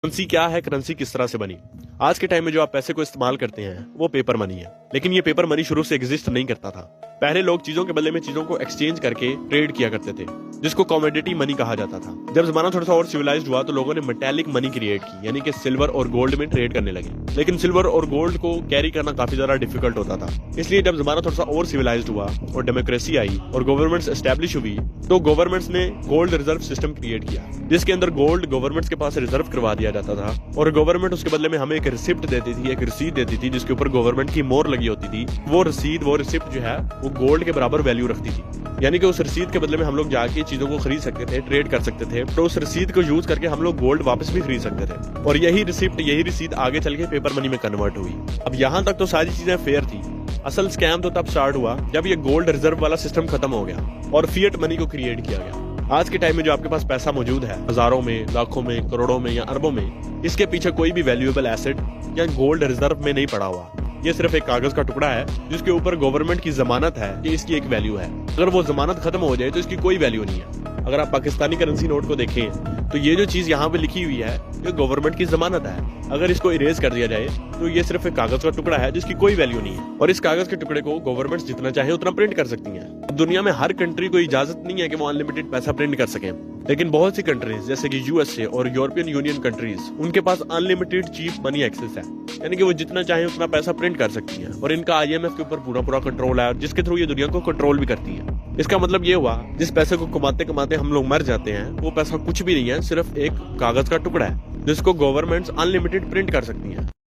Currency क्या है, currency किस तरह से बनी। आज के टाइम में जो आप पैसे को इस्तेमाल करते हैं वो पेपर मनी है, लेकिन ये पेपर मनी शुरू से एग्जिस्ट नहीं करता था। पहले लोग चीजों के बदले में चीजों को एक्सचेंज करके ट्रेड किया करते थे, जिसको कमोडिटी मनी कहा जाता था। जब जमाना थोड़ा सा और सिविलाइज्ड हुआ तो लोगों ने मेटेलिक मनी क्रिएट की, यानी कि सिल्वर और गोल्ड में ट्रेड करने लगे। लेकिन सिल्वर और गोल्ड को कैरी करना काफी ज्यादा डिफिकल्ट होता था। इसलिए जब जमाना थोड़ा सा और सिविलाइज्ड हुआ और डेमोक्रेसी आई और गवर्नमेंट्स एस्टेब्लिश हुई तो गवर्नमेंट्स ने गोल्ड रिजर्व सिस्टम क्रिएट किया, जिसके अंदर गोल्ड गवर्नमेंट्स के पास रिजर्व करवा दिया जाता था और गवर्नमेंट उसके बदले में हमें एक रिसिप्ट देती थी, एक रसीद देती थी, जिसके ऊपर गवर्नमेंट की मोहर लगी होती थी। वो रसीद, वो रिसिप्ट जो है वो गोल्ड के बराबर वैल्यू रखती थी, यानी कि उस रसीद के बदले में हम लोग जाके चीजों को खरीद सकते थे, ट्रेड कर सकते थे। तो उस रसीद को यूज करके हम लोग गोल्ड वापस भी खरीद सकते थे और यही रिसिप्ट, यही रसीद आगे चल के पेपर मनी में कन्वर्ट हुई। अब यहाँ तक तो सारी चीजें फेयर थी। असल स्कैम तो तब स्टार्ट हुआ जब ये गोल्ड रिजर्व वाला सिस्टम खत्म हो गया और फिएट मनी को क्रिएट किया गया। आज के टाइम में जो आपके पास पैसा मौजूद है, हजारों में, लाखों में, करोड़ों में या अरबों में, इसके पीछे कोई भी वैल्यूएबल एसेट या गोल्ड रिजर्व में नहीं पड़ा हुआ। ये सिर्फ एक कागज का टुकड़ा है जिसके ऊपर गवर्नमेंट की जमानत है कि इसकी एक वैल्यू है। अगर वो जमानत खत्म हो जाए तो इसकी कोई वैल्यू नहीं है। अगर आप पाकिस्तानी करेंसी नोट को देखें तो ये जो चीज यहाँ पे लिखी हुई है ये गवर्नमेंट की जमानत है। अगर इसको इरेज कर दिया जाए तो ये सिर्फ एक कागज का टुकड़ा है जिसकी कोई वैल्यू नहीं है और इस कागज के टुकड़े को गवर्नमेंट जितना चाहे उतना प्रिंट कर सकती है। अब दुनिया में हर कंट्री को इजाजत नहीं है कि वो अनलिमिटेड पैसा प्रिंट कर सके, लेकिन बहुत सी कंट्रीज जैसे कि यूएसए और यूरोपियन यूनियन कंट्रीज, उनके पास अनलिमिटेड चीप मनी एक्सेस है, यानी कि वो जितना चाहे उतना पैसा प्रिंट कर सकती है और इनका आईएमएफ के ऊपर पूरा पूरा कंट्रोल है, जिसके थ्रू ये दुनिया को कंट्रोल भी करती है। इसका मतलब ये हुआ जिस पैसे को कमाते कमाते हम लोग मर जाते हैं वो पैसा कुछ भी नहीं है, सिर्फ एक कागज का टुकड़ा है जिसको गवर्नमेंट्स अनलिमिटेड प्रिंट कर सकती हैं।